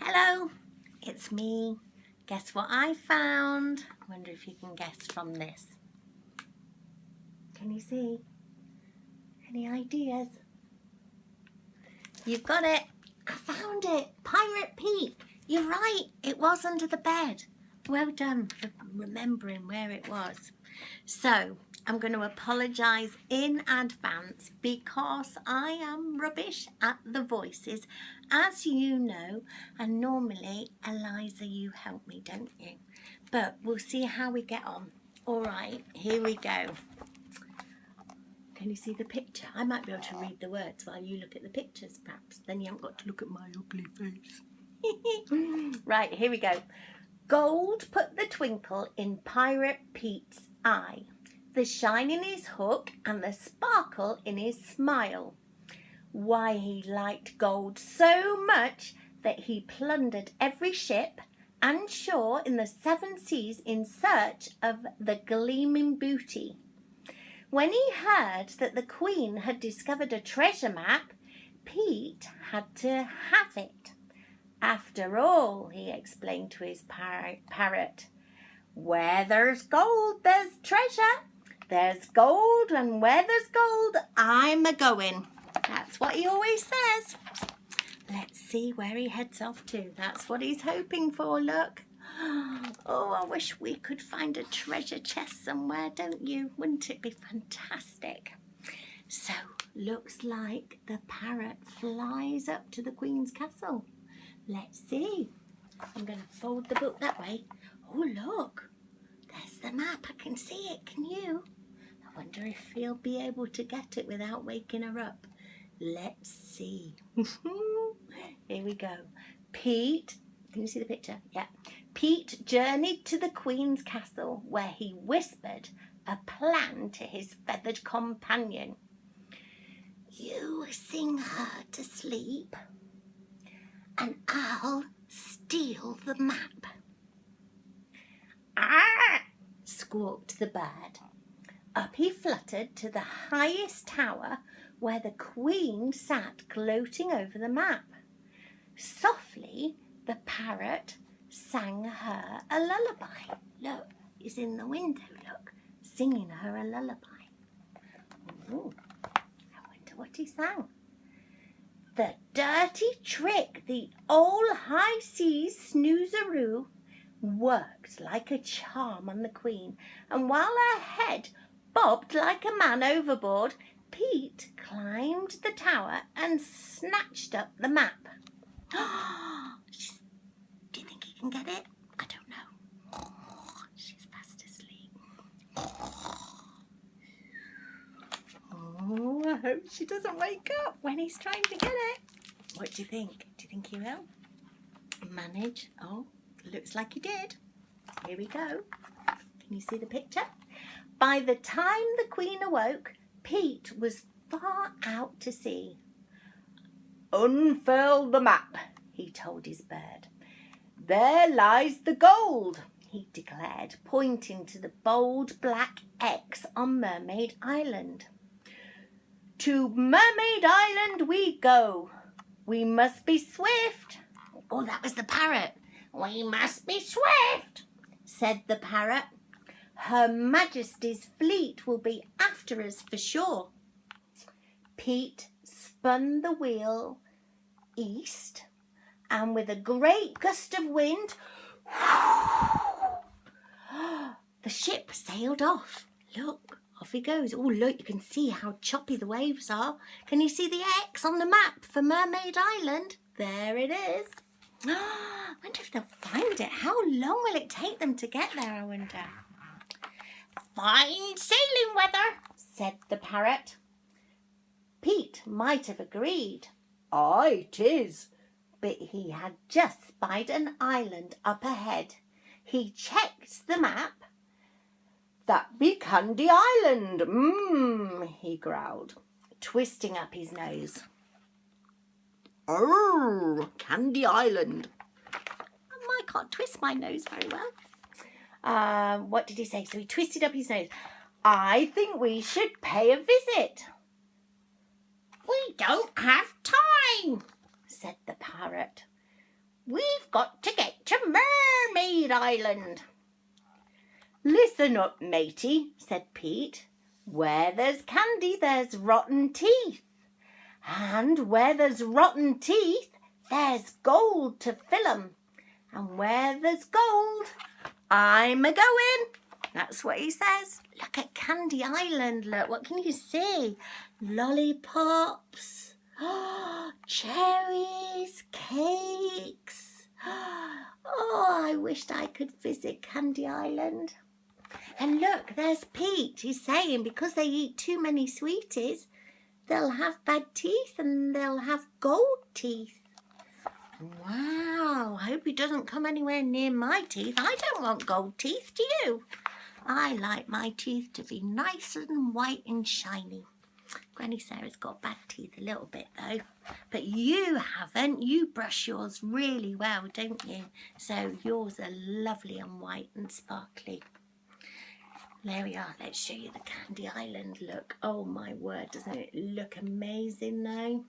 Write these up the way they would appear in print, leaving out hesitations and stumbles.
Hello, it's me. Guess what I found? Wonder if you can guess from this. Can you see? Any ideas? You've got it. I found it. Pirate Pete. You're right. It was under the bed. Well done for remembering where it was. So, I'm going to apologise in advance because I am rubbish at the voices, as you know, and normally, Eliza, you help me, don't you? But we'll see how we get on. All right, here we go. Can you see the picture? I might be able to read the words while you look at the pictures, perhaps. Then you haven't got to look at my ugly face. Right, here we go. Gold put the twinkle in Pirate Pete's eye, the shine in his hook and the sparkle in his smile. Why, he liked gold so much that he plundered every ship and shore in the 7 seas in search of the gleaming booty. When he heard that the Queen had discovered a treasure map, Pete had to have it. After all, he explained to his parrot, where there's gold, there's treasure. There's gold, and where there's gold, I'm a-going. That's what he always says. Let's see where he heads off to. That's what he's hoping for, look. Oh, I wish we could find a treasure chest somewhere, don't you? Wouldn't it be fantastic? So, looks like the parrot flies up to the Queen's castle. Let's see. I'm going to fold the book that way. Oh, look. There's the map. I can see it. Can you? I wonder if he'll be able to get it without waking her up. Let's see. Here we go. Pete. Can you see the picture? Yeah. Pete journeyed to the Queen's castle where he whispered a plan to his feathered companion. You sing her to sleep, and I'll steal the map. Ah! Squawked the bird. Up he fluttered to the highest tower where the Queen sat gloating over the map. Softly, the parrot sang her a lullaby. Look, he's in the window, look, singing her a lullaby. Ooh, I wonder what he sang. The dirty trick, the old high seas snoozeroo, worked like a charm on the Queen, and while her head bobbed like a man overboard, Pete climbed the tower and snatched up the map. Do you think he can get it? I don't know. She's fast asleep. Oh, I hope she doesn't wake up when he's trying to get it. What do you think? Do you think he will manage? Oh, looks like he did. Here we go. Can you see the picture? By the time the Queen awoke, Pete was far out to sea. Unfurl the map, he told his bird. There lies the gold, he declared, pointing to the bold black X on Mermaid Island. To Mermaid Island we go. We must be swift. Oh, that was the parrot. We must be swift, said the parrot. Her Majesty's fleet will be after us for sure. Pete spun the wheel east, and with a great gust of wind, the ship sailed off. Look, off he goes. Oh, look, you can see how choppy the waves are. Can you see the X on the map for Mermaid Island? There it is. I wonder if they'll find it. How long will it take them to get there, I wonder? Fine sailing weather, said the parrot. Pete might have agreed. Aye, 'tis. But he had just spied an island up ahead. He checked the map. That be Candy Island, he growled, twisting up his nose. Oh, Candy Island. I can't twist my nose very well. What did he say? So he twisted up his nose. I think we should pay a visit. We don't have time, said the parrot. We've got to get to Mermaid Island. Listen up, matey, said Pete. Where there's candy, there's rotten teeth. And where there's rotten teeth, there's gold to fill 'em. And where there's gold, I'm a-going. That's what he says. Look at Candy Island. Look, what can you see? Lollipops, cherries, cakes. Oh, I wished I could visit Candy Island. And look, there's Pete. He's saying because they eat too many sweeties, they'll have bad teeth and they'll have gold teeth. Wow, I hope he doesn't come anywhere near my teeth. I don't want gold teeth, do you? I like my teeth to be nice and white and shiny. Granny Sarah's got bad teeth a little bit though. But you haven't. You brush yours really well, don't you? So yours are lovely and white and sparkly. There we are. Let's show you the Candy Island look. Oh my word, doesn't it look amazing though?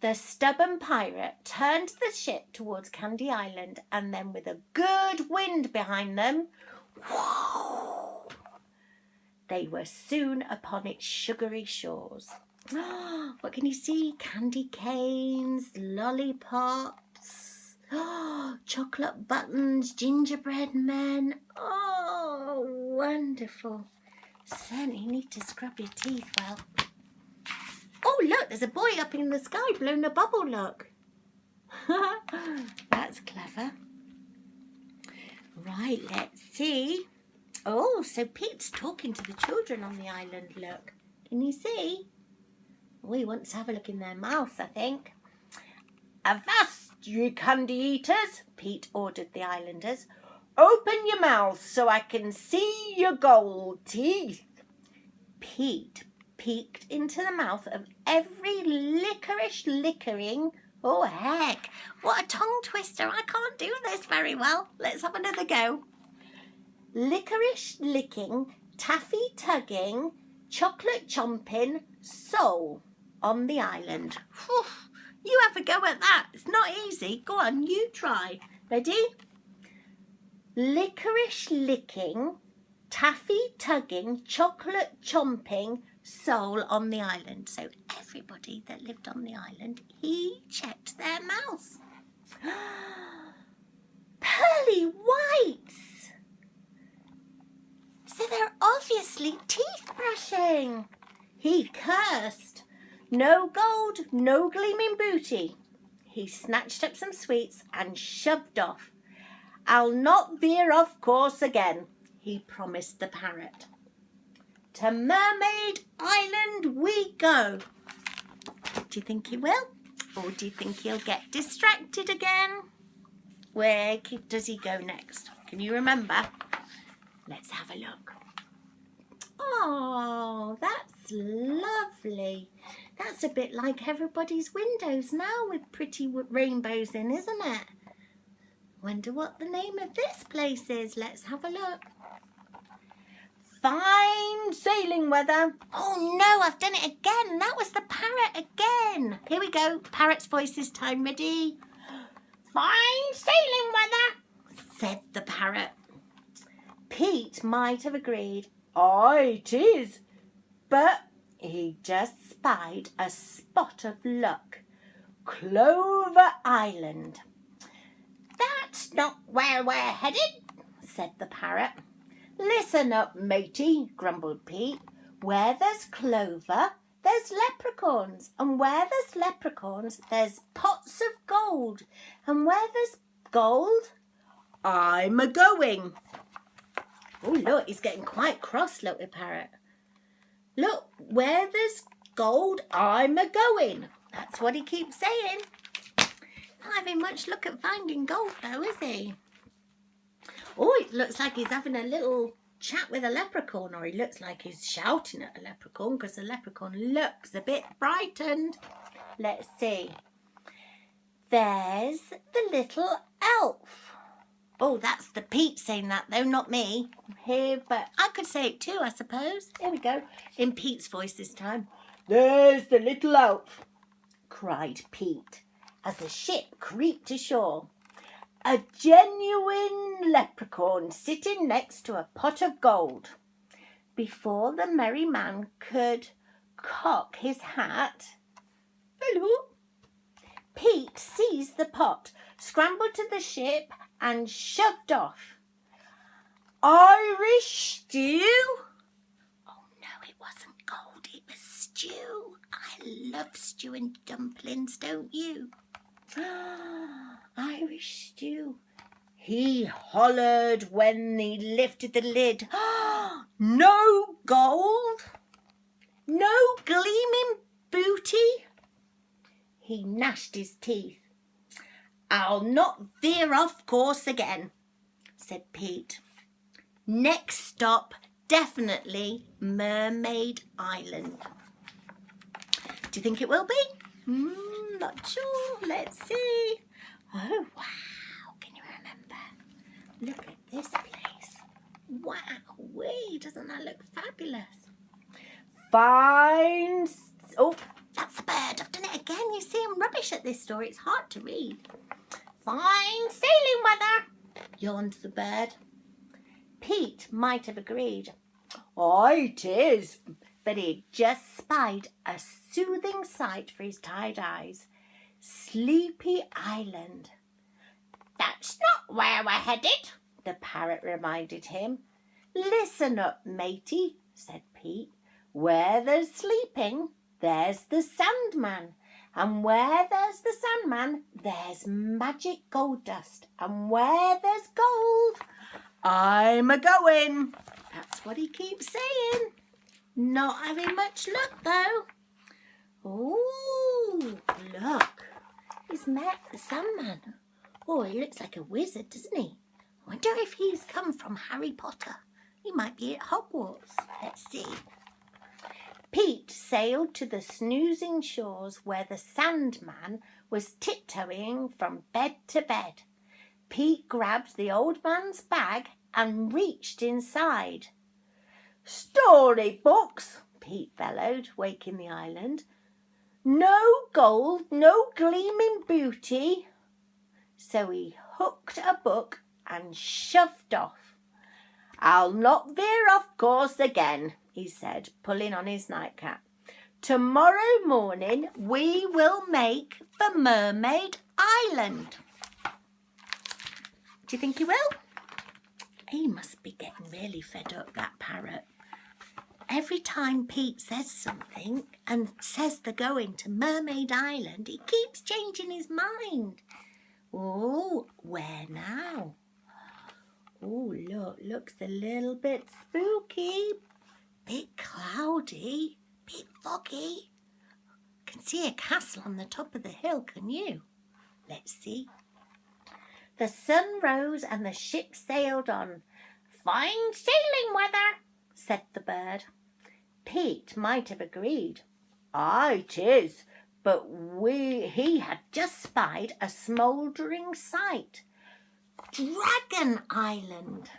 The stubborn pirate turned the ship towards Candy Island and then with a good wind behind them, they were soon upon its sugary shores. What can you see? Candy canes, lollipops, chocolate buttons, gingerbread men. Oh, wonderful. Certainly need to scrub your teeth well. Oh, look, there's a boy up in the sky blowing a bubble, look. That's clever. Right, let's see. Oh, so Pete's talking to the children on the island, look. Can you see? Oh, he wants to have a look in their mouths, I think. Avast, you candy eaters, Pete ordered the islanders. Open your mouths so I can see your gold teeth. Pete peeked into the mouth of every licorice licking. Oh, heck, what a tongue twister. I can't do this very well. Let's have another go. Licorice licking, taffy tugging, chocolate chomping soul on the island. Whew. You have a go at that. It's not easy. Go on, you try. Ready? Licorice licking, taffy tugging, chocolate chomping soul on the island. So everybody that lived on the island, he checked their mouths. Pearly whites. So they're obviously teeth brushing. He cursed. No gold, no gleaming booty. He snatched up some sweets and shoved off. I'll not veer off course again, he promised the parrot. To Mermaid Island we go. Do you think he will? Or do you think he'll get distracted again? Where does he go next? Can you remember? Let's have a look. Oh, that's lovely. That's a bit like everybody's windows now with pretty rainbows in, isn't it? Wonder what the name of this place is. Let's have a look. Fine sailing weather. Oh no, I've done it again. That was the parrot again. Here we go. Parrot's voice this time. Ready? Fine sailing weather, said the parrot. Pete might have agreed. Aye, 'tis. But he just spied a spot of luck. Clover Island. That's not where we're headed, said the parrot. Listen up, matey, grumbled Pete. Where there's clover, there's leprechauns. And where there's leprechauns, there's pots of gold. And where there's gold, I'm a-going. Oh, look, he's getting quite cross, look, the parrot. Look, where there's gold, I'm a-going. That's what he keeps saying. Not having much luck at finding gold, though, is he? Oh, it looks like he's having a little chat with a leprechaun, or he looks like he's shouting at a leprechaun because the leprechaun looks a bit frightened. Let's see. There's the little elf. Oh, that's the Pete saying that, though, not me. Here, but I could say it too, I suppose. Here we go. In Pete's voice this time. There's the little elf, cried Pete. as the ship creaked ashore. A genuine leprechaun sitting next to a pot of gold. Before the merry man could cock his hat, hello, Pete seized the pot, scrambled to the ship and shoved off. Irish stew? Oh no, it wasn't gold, it was stew. I love stew and dumplings, don't you? Irish stew. He hollered when he lifted the lid. No gold? No gleaming booty? He gnashed his teeth. I'll not veer off course again, said Pete. Next stop, definitely Mermaid Island. Do you think it will be? Not sure. Let's see. Oh, wow. Can you remember? Look at this place. Wow, doesn't that look fabulous? Fine. Oh, that's the bird. I've done it again. You see, I'm rubbish at this story. It's hard to read. Fine sailing weather, yawned the bird. Pete might have agreed. Aye, 'tis. But he'd just spied a soothing sight for his tired eyes. Sleepy Island. That's not where we're headed, the parrot reminded him. Listen up, matey, said Pete. Where there's sleeping, there's the Sandman. And where there's the Sandman, there's magic gold dust. And where there's gold, I'm a-going. That's what he keeps saying. Not having much luck, though. Oh, look. He's met the Sandman. Oh, he looks like a wizard, doesn't he? I wonder if he's come from Harry Potter. He might be at Hogwarts. Let's see. Pete sailed to the snoozing shores where the Sandman was tiptoeing from bed to bed. Pete grabbed the old man's bag and reached inside. Storybooks, Pete bellowed, waking the island. No gold, no gleaming booty. So he hooked a book and shoved off. I'll not veer off course again, he said, pulling on his nightcap. Tomorrow morning we will make for Mermaid Island. Do you think he will? He must be getting really fed up, that parrot. Every time Pete says something and says they're going to Mermaid Island, he keeps changing his mind. Oh, where now? Oh, looks a little bit spooky, bit cloudy, bit foggy. Can see a castle on the top of the hill, can you? Let's see. The sun rose and the ship sailed on. Fine sailing weather, said the bird. Pete might have agreed. Aye, 'tis, but he had just spied a smouldering sight. Dragon Island.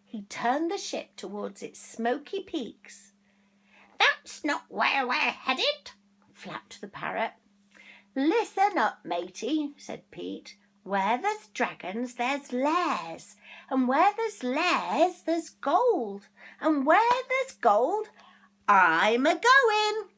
He turned the ship towards its smoky peaks. That's not where we're headed, flapped the parrot. Listen up, matey, said Pete. Where there's dragons, there's lairs. And where there's lairs, there's gold. And where there's gold, I'm a-going.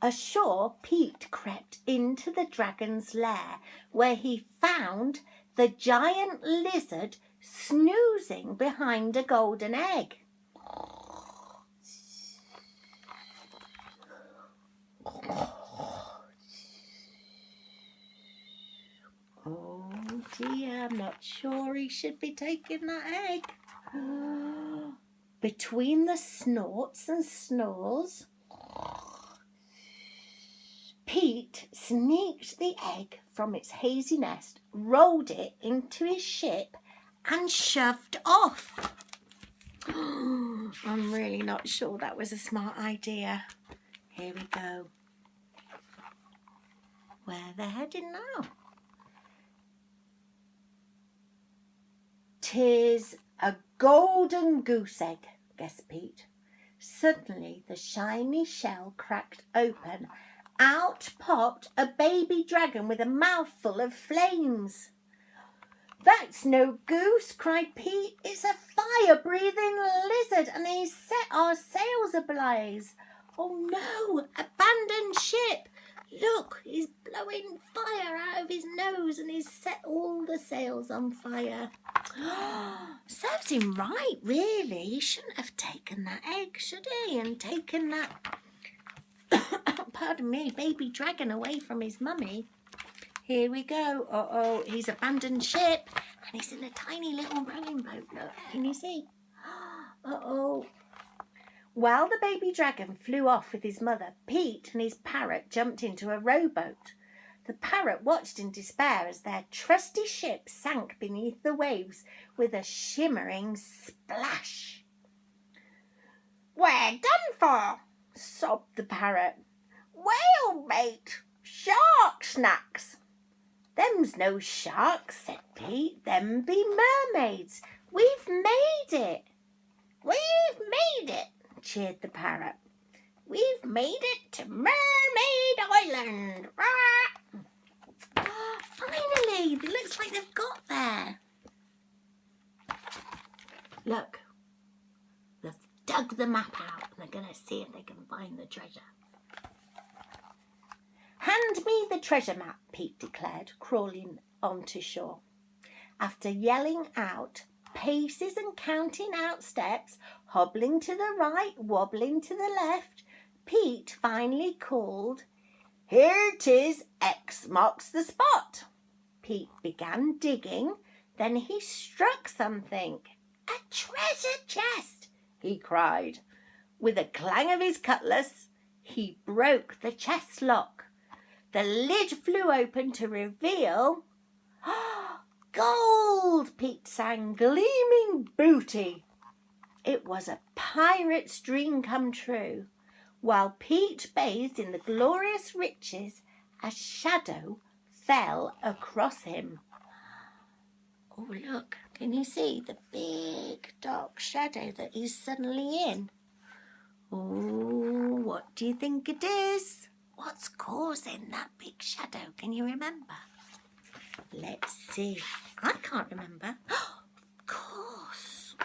Ashore, Pete crept into the dragon's lair, where he found the giant lizard snoozing behind a golden egg. Oh dear, I'm not sure he should be taking that egg. Between the snorts and snores, Pete sneaked the egg from its hazy nest, rolled it into his ship and shoved off. I'm really not sure that was a smart idea. Here we go. Where they're heading now? 'Tis a golden goose egg, guessed Pete. Suddenly the shiny shell cracked open out popped a baby dragon with a mouthful of flames. "That's no goose," cried Pete. "It's a fire-breathing lizard and he's set our sails ablaze." "Oh no, abandoned ship! Look, he's blowing fire out of his nose and he's set all the sails on fire." Serves him right, really. He shouldn't have taken that egg, should he? And taken that, pardon me, baby dragon away from his mummy. Here we go. Uh-oh, he's abandoned ship and he's in a tiny little rowing boat. Look, can you see? Uh-oh. While the baby dragon flew off with his mother, Pete and his parrot jumped into a rowboat. The parrot watched in despair as their trusty ship sank beneath the waves with a shimmering splash. "We're done for," sobbed the parrot. "Whale bait, shark snacks." "Them's no sharks," said Pete. "Them be mermaids. We've made it." "We've made it," cheered the parrot. "We've made it to Mermaid Island." Finally, it looks like they've got there. Look, they've dug the map out and they're going to see if they can find the treasure. "Hand me the treasure map," Pete declared, crawling onto shore. After yelling out paces and counting out steps, hobbling to the right, wobbling to the left, Pete finally called, "Here 'tis, X marks the spot." Pete began digging, then he struck something. "A treasure chest!" he cried. With a clang of his cutlass, he broke the chest lock. The lid flew open to reveal gold, Pete sang, gleaming booty. It was a pirate's dream come true. While Pete bathed in the glorious riches, a shadow fell across him. Oh, look, can you see the big dark shadow that he's suddenly in? Oh, what do you think it is? What's causing that big shadow? Can you remember? Let's see. I can't remember. Of course.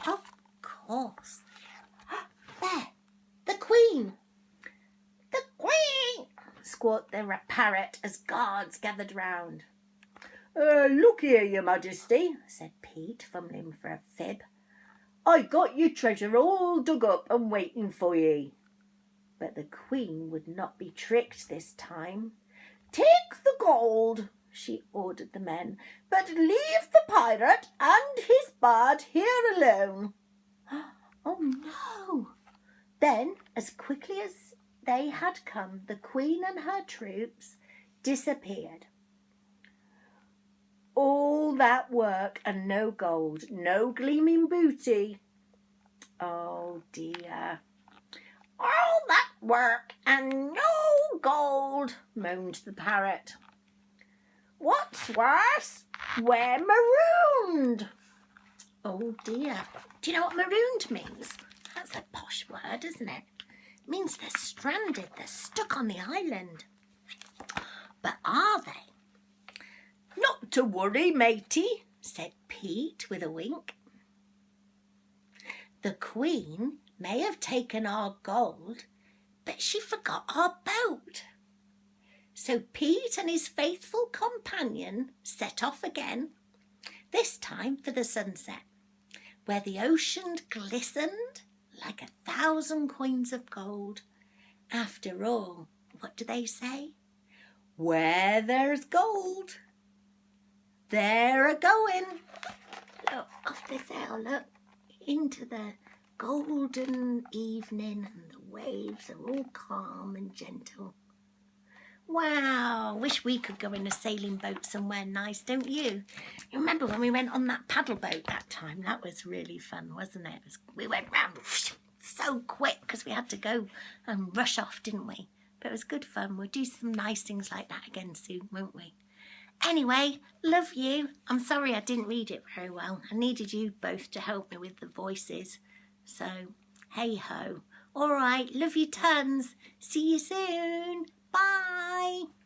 Of course. There. The Queen. "The Queen!" squawked the parrot as guards gathered round. "Look here, your Majesty," said Pete, fumbling for a fib. "I got your treasure all dug up and waiting for ye." But the Queen would not be tricked this time. "Take the gold," she ordered the men, "but leave the pirate and his bard here alone." Oh no! Then, as quickly as they had come, the Queen and her troops disappeared. All that work and no gold, no gleaming booty. Oh dear. "All that work and no gold," moaned the parrot. "What's worse, we're marooned." Oh dear. Do you know what marooned means? That's a posh word, isn't it? It means they're stranded, they're stuck on the island. But are they? "Not to worry, matey," said Pete with a wink. "The Queen may have taken our gold, but she forgot our boat." So Pete and his faithful companion set off again, this time for the sunset, where the ocean glistened like 1,000 coins of gold. After all, what do they say? Where there's gold, there a going. Look, off the sail, look, into the golden evening, and the waves are all calm and gentle. Wow, wish we could go in a sailing boat somewhere nice, don't you? You remember when we went on that paddle boat that time? That was really fun, wasn't it? We went round so quick because we had to go and rush off, didn't we? But it was good fun. We'll do some nice things like that again soon, won't we? Anyway, love you. I'm sorry I didn't read it very well. I needed you both to help me with the voices. So, hey ho. All right, love you tons. See you soon. Bye.